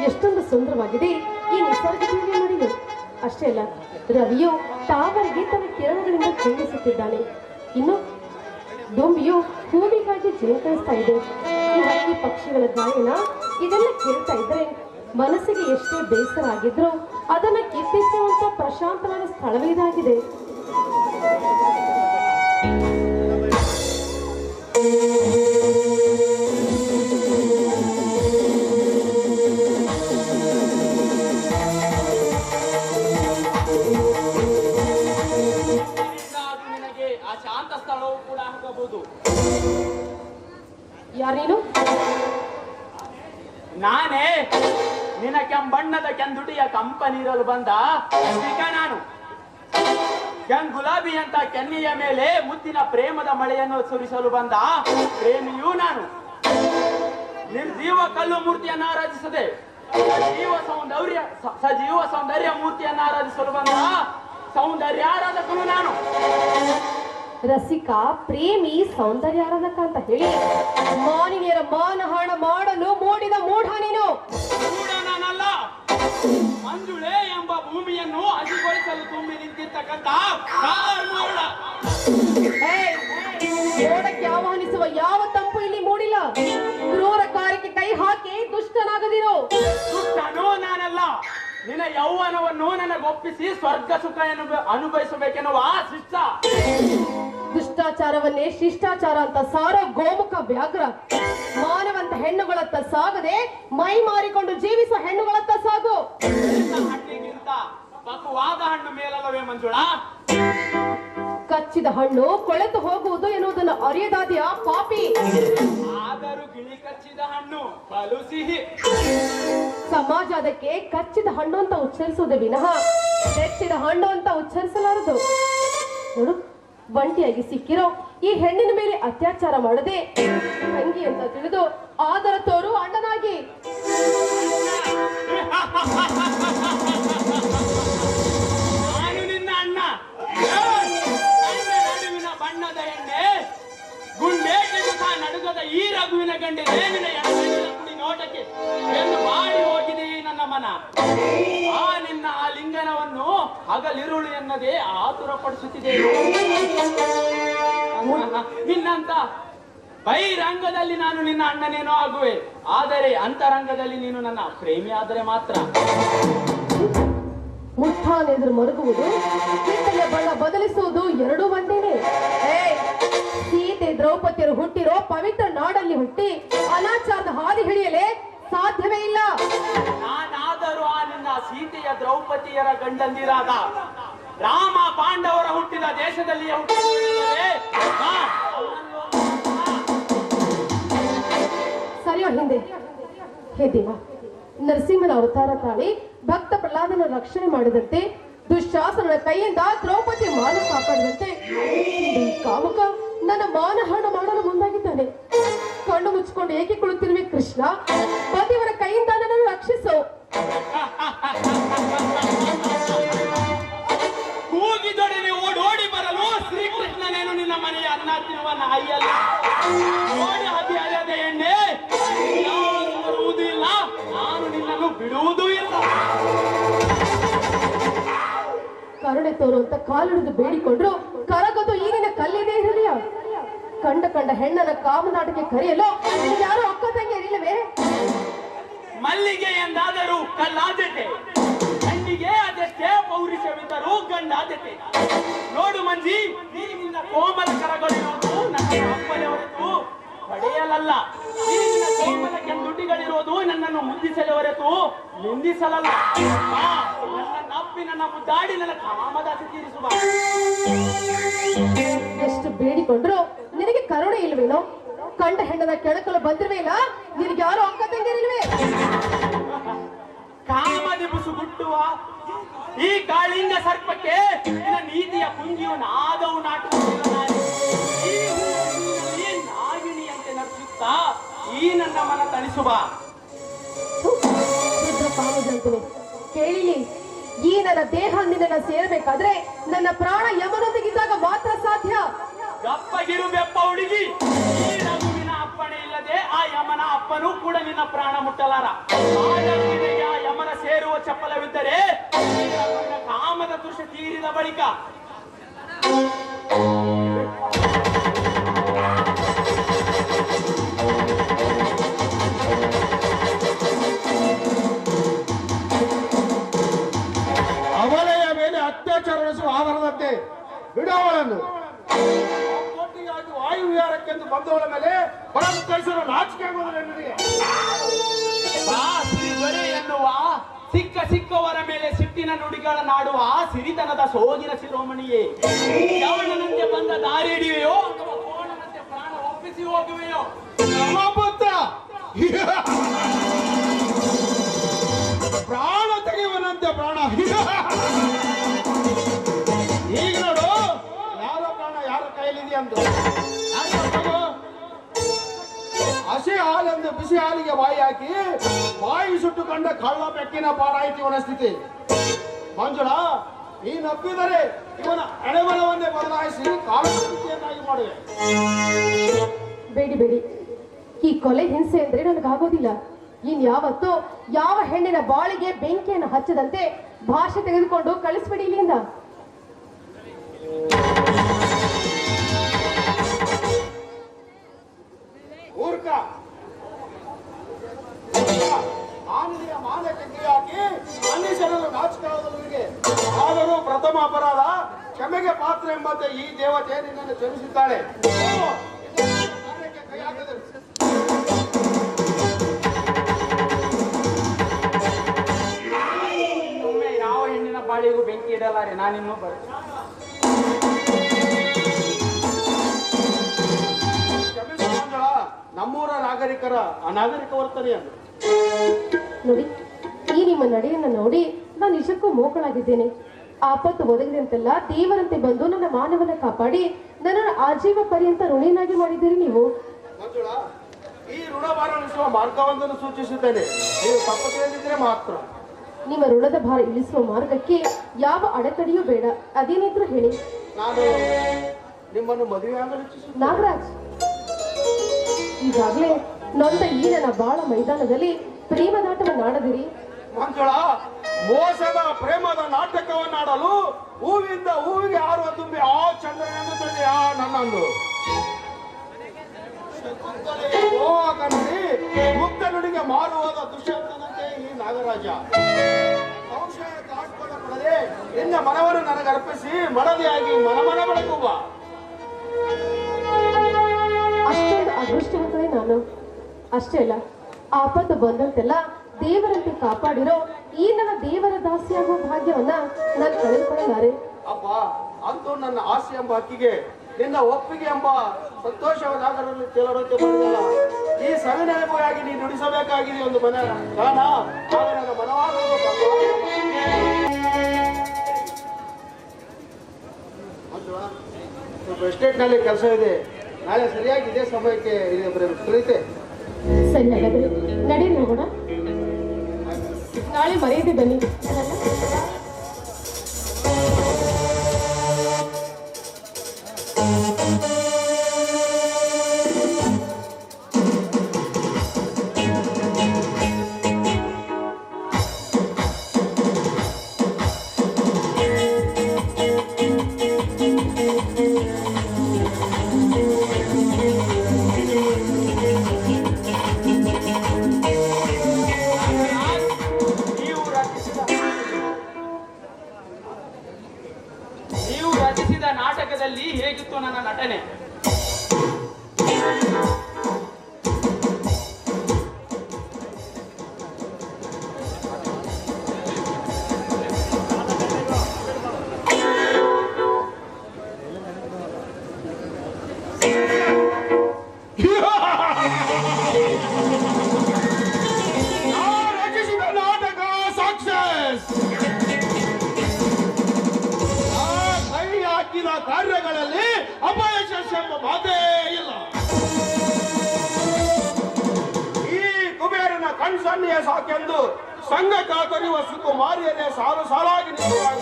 ಎಷ್ಟೊಂದು ಸುಂದರವಾಗಿದೆ ಈ ನಿಸರ್ಗ ನೋಡಿದೆ. ಅಷ್ಟೇ ಅಲ್ಲ, ರವಿಯು ತಾವರಿಗೆ ತನ್ನ ಕಿರಣಗಳಿಂದ ಖಂಡಿಸುತ್ತಿದ್ದಾನೆ. ಇನ್ನು ದುಂಬಿಯು ಹೂವಿಗಾಗಿ ಜೇಂಕರಿಸ್ತಾ ಇದೆ. ಈ ಹಕ್ಕಿ ಪಕ್ಷಿಗಳ ಗಾಯನ ಇದೆಲ್ಲ ಕೇಳ್ತಾ ಇದ್ರೆ ಮನಸ್ಸಿಗೆ ಎಷ್ಟೇ ಬೇಸರ ಆಗಿದ್ರು ಅದನ್ನ ಕಿತ್ತಿಸುವಂತ ಪ್ರಶಾಂತವಾದ ಸ್ಥಳವೇ ಇದಾಗಿದೆ. ಯಾರೇನು? ನಾನೇ ನಿನ್ನ ಕೆಂಬಣ್ಣದ ಕೆಂದುಟಿಯ ಕಂಪನಿರಲು ಬಂದ ನಾನು. ಗುಲಾಬಿ ಅಂತ ಕೆನ್ನೆಯ ಮೇಲೆ ಮುತ್ತಿನ ಪ್ರೇಮದ ಮಳೆಯನ್ನು ಸುರಿಸಲು ಬಂದ ಪ್ರೇಮಿಯೂ ನಾನು. ನಿರ್ಜೀವ ಕಲ್ಲು ಮೂರ್ತಿಯನ್ನು ಆರಾಧಿಸದೆ ಸಜೀವ ಸೌಂದರ್ಯ ಮೂರ್ತಿಯನ್ನು ಆರಾಧಿಸಲು ಬಂದ ಸೌಂದರ್ಯಾರಾಧಕನು ನಾನು. ರಸಿಕ, ಪ್ರೇಮಿ, ಸೌಂದರ್ಯಾರಾಧಕ ಅಂತ ಹೇಳಿ ಮಾನವೀಯರ ಮಾನಹಾಣ ಮಾಡಲು ಮೂಡಿದ ಮೂಢ ನೀನು. ನಾನಲ್ಲ, ಮಂಜುಳೆ ಎಂಬ ಭೂಮಿಯನ್ನು ಹಸಿಗೊಳಿಸಲು ತುಂಬಿ ನಿಂತಿರ್ತಕ್ಕಂಥ ನೋಡಕ್ಕೆ ಆಹ್ವಾನಿಸುವ ಯಾವ ತಪ್ಪು ಇಲ್ಲಿ ಮೂಡಿಲ್ಲ. ಕ್ರೂರ ಕಾರ್ಯಕ್ಕೆ ಕೈ ಹಾಕಿ ದುಷ್ಟನಾಗದಿರೋ. ದುಷ್ಟನೋ ನಾನಲ್ಲ, ನಿನ್ನ ಯೌವನವನ್ನು ನನಗೊಪ್ಪಿಸಿ ಸ್ವರ್ಗ ಸುಖ ಅನುಭವಿಸಬೇಕೆನ್ನುವ ಶಿಷ್ಟ. ದುಷ್ಟಾಚಾರವನ್ನೇ ಶಿಷ್ಟಾಚಾರ ಅಂತ ಸಾರೋ ಗೋಮುಖ ವ್ಯಾಘ್ರ. ಮಾನವಂತ ಹೆಣ್ಣುಗಳತ್ತ ಸಾಗದೆ ಮೈ ಮಾರಿಕೊಂಡು ಜೀವಿಸುವ ಹೆಣ್ಣುಗಳತ್ತ ಸಾಗು. ಹಣ್ಣಿಗಿಂತ ಪಕ್ವಾದ ಹಣ್ಣು ಮೇಲಲ್ಲವೇ ಮಂಜುಳಾ? ಕಚ್ಚಿದ ಹಣ್ಣು ಕೊಳೆತು ಹೋಗುವುದು ಎನ್ನುವುದನ್ನು ಅರಿಯದಾದಿಯ ಪಾಪಿ. ಆದರೂ ಗಿಳಿ ಕಚ್ಚಿದ ಹಣ್ಣು ಬಲು ಸಿಹಿ. ಸಮಾಜ ಅದಕ್ಕೆ ಕಚ್ಚಿದ ಹಣ್ಣು ಅಂತ ಉಚ್ಚರಿಸುವುದೇ ವಿನಃ ಹೆಚ್ಚಿದ ಹಣ್ಣು ಅಂತ ಉಚ್ಚರಿಸಲಾರದು. ನೋಡು, ಬಂಟಿಯಾಗಿ ಸಿಕ್ಕಿರೋ ಈ ಹೆಣ್ಣಿನ ಮೇಲೆ ಅತ್ಯಾಚಾರ ಮಾಡದೆ ತಂಗಿ ಅಂತ ತಿಳಿದು ಆದರ ತೋರು ಅಣ್ಣನಾಗಿ. ನಾನು ನಿನ್ನ ಅಣ್ಣ. ನಡುವಿನ ಬಣ್ಣದ ಎಣ್ಣೆ ಗುಂಡೇಟಿಗೂ ಸಹ ನಡುಗದ ಈ ರಘುವಿನ ಗಂಡಿದೆ ನಿನ್ನ ಕುಡಿ ನೋಟಕ್ಕೆ ಎಂದು ಮಾಡಿ ಹೋಗಿದೆ ನನ್ನ ಮನ. ಆ ನಿನ್ನ ಆ ಲಿಂಗನವನ್ನು ಹಗಲಿರುಳು ಎನ್ನದೇ ಆತುರಪಡಿಸುತ್ತಿದೆ. ನಿನ್ನಂತ ಬಹಿರಂಗದಲ್ಲಿ ನಾನು ನಿನ್ನ ಅಣ್ಣನೇನೋ ಆಗುವೆ, ಆದರೆ ಅಂತರಂಗದಲ್ಲಿ ನೀನು ನನ್ನ ಪ್ರೇಮಿ ಆದರೆ ಮಾತ್ರ. ಮುಟ್ಟಾನೆದುರು ಮರುಗುವುದು, ಕಿತ್ತಲೆ ಬಣ್ಣ ಬದಲಿಸುವುದು ಎರಡೂ ಒಂದೇನೆ. ಸೀತೆ ದ್ರೌಪದಿಯರು ಹುಟ್ಟಿರೋ ಪವಿತ್ರ ನಾಡಲ್ಲಿ ಹುಟ್ಟಿ ಅನಾಚಾರದ ಹಾದಿ ಹಿಡಿಯಲೇ ಸಾಧ್ಯವೇ ಇಲ್ಲ. ನಾನಾದರೂ ಆ ನಿನ್ನ ಸೀತೆಯ ದ್ರೌಪದಿಯರ ಗಂಡಂದಿರಾದ ರಾಮ ಪಾಂಡವರ ಹುಟ್ಟಿದ ದೇಶದಲ್ಲಿಯೇ ಹುಟ್ಟಿದೆ. ಸರಿಯೋ ಹಿಂದೆ ಹೇ ದೇವ, ನರಸಿಂಹನ ಅವತಾರ ತಾಳಿ ಭಕ್ತ ಪ್ರಹ್ಲಾದನ ರಕ್ಷಣೆ ಮಾಡಿದಂತೆ ದುಶ್ಯಾಸನನ ಕೈಯಿಂದ ದ್ರೌಪದಿ ಮಾನ ಕಾಪಾಡಿದಂತೆ ಕಾಮುಕ ನನ್ನ ಮಾನಹಾಣ ಮಾಡಲು ಮುಂದಾಗಿದ್ದಾನೆ. ಕಣ್ಣು ಮುಚ್ಚಿಕೊಂಡು ಏಕೆ ಕುಳಿತಿರುವೆ ಕೃಷ್ಣ? ಪತಿಯವರ ಕೈಯಿಂದ ನನ್ನನ್ನು ರಕ್ಷಿಸು. ಕೂಗಿದೊಡನೆ ಓಡೋಡಿ ಬರಲು ಶ್ರೀಕೃಷ್ಣನೇನು ನಿನ್ನ ಮನೆಯ ಅನ್ನ ತಿನ್ನುವ ನಾಯಿಯಲ್ಲ. ಓಡಿ ಹದಿ ಅಲ್ಲದೆ ಎಣ್ಣೆ ಬರುವುದೂ ಇಲ್ಲ, ನಾನು ನಿನ್ನನ್ನು ಬಿಡುವುದೂ ಇಲ್ಲ. ಕರುಣೆ ತೋರುವಂತ ಕಾಲಿಡಿದು ಬೇಡಿಕೊಂಡ್ರು ಕರಗದು ಈಗಿನ ಕಲ್ಲಿದೆ ಹೃದಯ. ಕಂಡ ಹೆಣ್ಣನ ಕಾಮನಾಟಕ್ಕೆ ಕರೆಯಲು ಯಾರು ಅಕ್ಕ ತಂಗಿ ಇರಲಿಲ್ಲವೇ? ಮಲ್ಲಿಗೆ ಎಂದಾದರೂ ಕಲ್ಲಾದತೆ, ಹೆಣ್ಣಿಗೆ ಅದೆಷ್ಟೇ ಪೌರುಷವಿದ್ದರೂ ಗಂಡಾದತೆ. ನೋಡು ಮಂಜಿ, ನಿನ್ನ ಕೋಮಲ ಕರಗಳಿರೋದು ನನ್ನ ಅಪ್ಪನೇ ಹೊರತು ಪಡೆಯಲಲ್ಲ. ನಿನ್ನ ಕೋಮಲ ಕೆಂದುಟಿಗಳಿರೋದು ನನ್ನನ್ನು ಮುದ್ದಿಸಲೇ ಹೊರತು ನಿಂದಿಸಲಲ್ಲ. ನನ್ನ ಅಪ್ಪಿ ನನ್ನ ಮುದ್ದಾಡಿ ನನ್ನ ಕಾಮದಾಸಿ ತೀರಿಸುವ. ಎಷ್ಟು ಬೇಡಿಕೊಂಡ್ರು ನಿನಗೆ ಕರುಣೆ ಇಲ್ವೇನೋ? ಕಂಡ ಹೆಣ್ಣನ ಕೆಣಕಲು ಬಂದಿರುವೆ ಇಲ್ಲ, ನಿನಗೆ ಯಾರು ಅಕ್ಕ ತಂಗಿರಿಲ್ವೇ? ಕಾಮದಿ ಬುಸುಗುಟ್ಟುವ ಈ ಕಾಳಿಂಗ ಸರ್ಪಕ್ಕೆ ನಿನ್ನ ನೀತಿಯ ಪುಂಗಿಯು ನಾದವು ನಾಟುವುದಿಲ್ಲ. ಈ ನಾಗಿಣಿಯಂತೆ ನರ್ಸುತ್ತಾ ಈ ನನ್ನ ಮನ ತಣಿಸುವ. ಕೇಳಿಲಿ, ಈ ನನ್ನ ದೇಹ ನಿನ್ನ ಸೇರಬೇಕಾದ್ರೆ ನನ್ನ ಪ್ರಾಣ ಯಮನೊಂದಿಗಿದ್ದಾಗ ಮಾತ್ರ ಸಾಧ್ಯ. ಗಪ್ಪಗಿರು ಬೆಪ್ಪ ಹುಡುಗಿ, ಈ ರಘುವಿನ ಅಪ್ಪಣೆ ಇಲ್ಲದೆ ಆ ಯಮನ ಅಪ್ಪನೂ ಕೂಡ ನಿನ್ನ ಪ್ರಾಣ ಮುಟ್ಟಲಾರ. ಹಾಗಾಗಿ ಆ ಯಮನ ಸೇರುವ ಚಪ್ಪಲವಿದ್ದರೆ ಈ ರಘುವಿನ ಕಾಮದ ತುಷ ತೀರಿದ ಬಳಿಕ ಅವಳೆಯ ಮೇಲೆ ಅತ್ಯಾಚಾರ ನಡೆಸುವ ಆಧಾರದಂತೆ ಬಿಡವಳನ್ನು ವಾಯುವಿಹಾರಕ್ಕೆಂದು ಬಂದವಳ ಮೇಲೆ ಬಲತ್ಕರಿಸಲು ನಾಚಿಕೆ ಆಗುವುದಿಲ್ಲ ನಿನಗೆ. ಬಾ ಸಿರಿದೊರೆ ಎನ್ನುವ ಸಿಕ್ಕವರ ಮೇಲೆ ಸಿಟ್ಟಿನ ನುಡಿಗಳನ್ನಾಡುವ ಸಿರಿತನದ ಸೋಜಿನ ಶಿರೋಮಣಿಯೇ, ಶ್ರವಣನಂತೆ ಬಂದ ದಾರಿ ಹಿಡಿವೆಯೋ ಅಥವಾ ಕೋಣನಂತೆ ಪ್ರಾಣ ಒಪ್ಪಿಸಿ ಹೋಗುವೆಯೋ? ಪುತ್ರ ಪ್ರಾಣ ತೆಗೆಯುವನಂತೆ ಪ್ರಾಣ. ಈಗ ನೋಡು ಯಾರ ಪ್ರಾಣ ಯಾರ ಕೈಲಿದೆ ಅಂತ. ಹಸಿ ಹಾಲೆಂದು ಬಿಸಿ ಹಾಲಿಗೆ ಬಾಯಿ ಹಾಕಿ ಬಾಯಿ ಸುಟ್ಟುಕೊಂಡ ಕಳ್ಳ ಬೆಕ್ಕಿನ ಪಾರಾಯಿತು ಇವನ ಸ್ಥಿತಿ. ಮಂಜುಳ, ಈ ನಪ್ಪಿದರೆ ಇವನ ಹಣೆಬರವನ್ನೇ ಬದಲಾಯಿಸಿ ಕಾಲಸ್ಥಿತಿಯನ್ನಾಗಿ ಮಾಡುವೆ. ಬೇಡಿ ಬೇಡಿ, ಈ ಕೊಲೆ ಹಿಂಸೆ ಅಂದ್ರೆ ನನಗಾಗೋದಿಲ್ಲ. ಇನ್ಯಾವತ್ತೂ ಯಾವ ಹೆಣ್ಣಿನ ಬಾಳಿಗೆ ಬೆಂಕಿಯನ್ನು ಹಚ್ಚದಂತೆ ಭಾಷೆ ತೆಗೆದುಕೊಂಡು ಕಳಿಸ್ಬಿಡಿ ಇಲ್ಲಿಂದ. ಮೂರ್ಖ ಆನೆಯ ಮಾನಕ್ಕೆ ಕೈ ಹಾಕಿ ಮನುಷ್ಯರನ್ನು ನಾಚಿಕೊಳ್ಳುವುದರಿಗೆ ಆದರೂ ಪ್ರಥಮ ಅಪರಾಧ ಕ್ಷಮೆಗೆ ಪಾತ್ರ ಎಂಬಂತೆ ಈ ದೇವತೆ ನಿನ್ನನ್ನು ಕ್ಷಮಿಸುತ್ತಾಳೆ. ಕೈ ಹಾಕಿದರು ಒಮ್ಮೆ ಯಾವ ಹೆಣ್ಣಿನ ಬಾಳಿಗೂ ಬೆಂಕಿ ಇಡಲಾರೆ. ನಾನಿನ್ನೂ ನಮ್ಮೂರ ನಾಗರಿಕರ ಅನಾಗರಿಕ ವರ್ತನೆಯನ್ನು ನೋಡಿ, ಈ ನಿಮ್ಮ ನಡೆಯನ್ನು ನೋಡಿ ನಾನು ನಿಜಕ್ಕೂ ಮೋಕಳಾಗಿದ್ದೇನೆ. ಆಪತ್ತು ಒದಗಿದಂತೆಲ್ಲ ದೇವರಂತೆ ಬಂದು ನನ್ನ ಮಾನವನ ಕಾಪಾಡಿ ನನ್ನನ್ನು ಆಜೀವ ಪರ್ಯಂತ ಋಣಿನಾಗಿ ಮಾಡಿದ್ದೀರಿ ನೀವು. ಮಂಜುಳ, ಈ ಋಣ ಭಾರಣಿಸುವ ಮಾರ್ಗವೊಂದನ್ನು ಸೂಚಿಸುತ್ತೇನೆ. ನೀವು ತಪ್ಪು ತಿಳಿದಿದ್ರೆ ಮಾತ್ರ. ನಿಮ್ಮ ಋಣದ ಭಾರ ಇಳಿಸುವ ಮಾರ್ಗಕ್ಕೆ ಯಾವ ಅಡೆತಡೆಯೂ ಬೇಡ. ಅದೇನಿದ್ರು ಹೇಳಿ. ನಾನು ನಿಮ್ಮನ್ನು ಮದುವೆಯಾಗಲು ಇಚ್ಛಿಸುತ್ತೇನೆ. ನಾಗರಾಜ್, ಈಗಾಗಲೇ ನೊಂದ ಈ ನನ್ನ ಬಾಳ ಮೈದಾನದಲ್ಲಿ ಪ್ರೇಮದಾಟವನ್ನಾಡದಿರಿ. ಮಂಜುಳ, ಮೋಸದ ಪ್ರೇಮದ ನಾಟಕವನ್ನಾಡಲು ಹೂವಿಂದ ಹೂವಿಗೆ ಹಾರುವ ತುಂಬಿ ಆ ಚಂದ್ರನೆಂದು ತಿಳಿದೆ ಆ ನನ್ನನ್ನು ಮುಕ್ತ ನುಡಿಗೆ ಮಾರುವಾದ ದುಷ್ಯಂತನಂತೆ ಈ ನಾಗರಾಜ ಸಂಶಯ ಕಾಟ್ಪದ ಪಡದೆ ನಿನ್ನ ಮನವನ್ನು ನನಗರ್ಪಿಸಿ ಮಡದಿಯಾಗಿ ಮನಮನ ಬೆಳಗುವ. ಅಷ್ಟೊಂದು ಅದೃಷ್ಟವಂತನೇ ನಾನು. ಅಷ್ಟೇ ಅಲ್ಲ, ಆಪತ್ತು ಬಂದಂತೆಲ್ಲ ದೇವರಂತೆ ಕಾಪಾಡಿರೋ ಈ ನನ್ನ ದೇವರ ದಾಸಿಯಾಗುವ ಭಾಗ್ಯವನ್ನ ನಾನು ಕಳೆದುಕೊಳ್ಳಲಾರೆ. ಅಪ್ಪ, ಅಂತೂ ನನ್ನ ಆಸೆ ಎಂಬ ಹಕ್ಕಿಗೆ ನಿನ್ನ ಒಪ್ಪಿಗೆ ಎಂಬ ಸಂತೋಷವಾದರಲ್ಲಿ ತೇಲೋರಂತೆ ಮಾಡಿದಲ್ಲ. ಈ ಸವಿನೆನಪುಗಾಗಿ ನೀನು ನುಡಿಸಬೇಕಾಗಿದೆ ಒಂದು ಮನೆ ಕಾರಣ. ಆಗ ನನ್ನ ಮನವಾಗುವುದು ಸ್ವಲ್ಪ ಎಸ್ಟೇಟ್ನಲ್ಲಿ ಕೆಲಸ ಇದೆ. ನಾಳೆ ಸರಿಯಾಗಿ ಇದೇ ಸಮಯಕ್ಕೆ ತಿಳಿತೆ. ಸರಿ, ಹಾಗಾದ್ರೆ ನಡೀರಿ ಹೋಗೋಣ. ನಾಳೆ ಮರೆಯದೆ ಬನ್ನಿ. ನೀವು ರಚಿಸಿದ ನಾಟಕದಲ್ಲಿ ಹೇಗಿತ್ತು ನನ್ನ ನಟನೆ? ರಚಿಸಿದ ನಾಟಕ ಸಕ್ಸಸ್. ಕೈ ಹಾಕಿದ ಕಾರ್ಯಗಳಲ್ಲಿ ಅಪಯಶಸ್ಸು ಎಂಬ ಮಾತೇ ಇಲ್ಲ. ಈ ಕುಬೇರನ ಕಣ್ಸನ್ನೆಯ ಸಾಕೆಂದು ಸಂಘ ಕಾತರಿಯುವ ಸುಕುಮಾರಿಯರೇ ಸಾಲು ಸಾಲಾಗಿ ನಿಂತಾಗ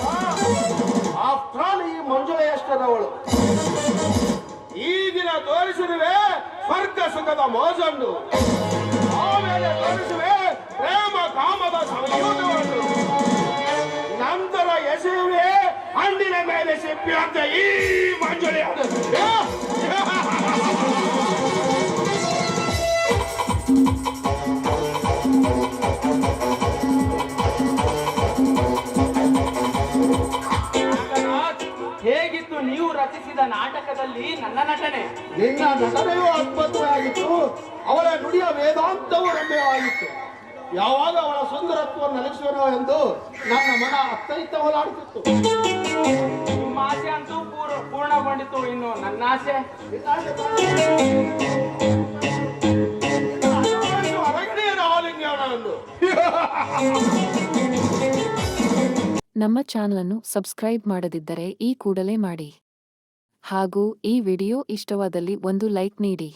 ಆಫ್ಟರ್ ಆಲ್ ಈ ಮಂಜುಳೆಯಷ್ಟದವಳು. ಈ ದಿನ ತೋರಿಸಿರುವೆ ಸ್ವರ್ಗ ಸುಖದ ಮೋಜನ್ನು, ಆಮೇಲೆ ತೋರಿಸುವೆ ಪ್ರೇಮ ಕಾಮದ ಸಂಯೋಗವನ್ನು, ನಂತರ ಎಸೆಯುವೆ ಹಣ್ಣಿನ ಮೇಲೆ ಸಿಪ್ಪಿ ಅಂತ ಈ ಮಂಜುಳಿ. ನಾಗನಾಥ್, ಹೇಗಿತ್ತು ನೀವು ರಚಿಸಿದ ನಾಟಕದಲ್ಲಿ ನನ್ನ ನಟನೆ? ನಿನ್ನ ನಟನೆಯೂ ಅದ್ಭುತವಾಗಿತ್ತು, ಅವಳ ನುಡಿಯ ವೇದಾಂತವೂ ರಮ್ಯವಾಗಿತ್ತು. ಯಾವಾಗ ಅವಳ ಸುಂದರತ್ವವನ್ನು ಅಲಿಸುವನೋ ಎಂದು ನನ್ನ ಮನ ಅತ್ತೈತ ಓಲಾಡುತ್ತಿತ್ತು. ನಿಮ್ಮ ಆಸೆ ಅಂತೂ ಪೂರ್ಣಗೊಂಡಿತು, ಇನ್ನು ನನ್ನ ಆಸೆ. ಅರಗಡೆಯ ಆಲಿಂಗನನ್ನು ನಮ್ಮ ಚಾನಲ್ ಅನ್ನು ಸಬ್ಸ್ಕ್ರೈಬ್ ಮಾಡದಿದ್ದರೆ ಈ ಕೂಡಲೇ ಮಾಡಿ. ಹಾಗೂ ಈ ವಿಡಿಯೋ ಇಷ್ಟವಾದಲ್ಲಿ ಒಂದು ಲೈಕ್ ನೀಡಿ.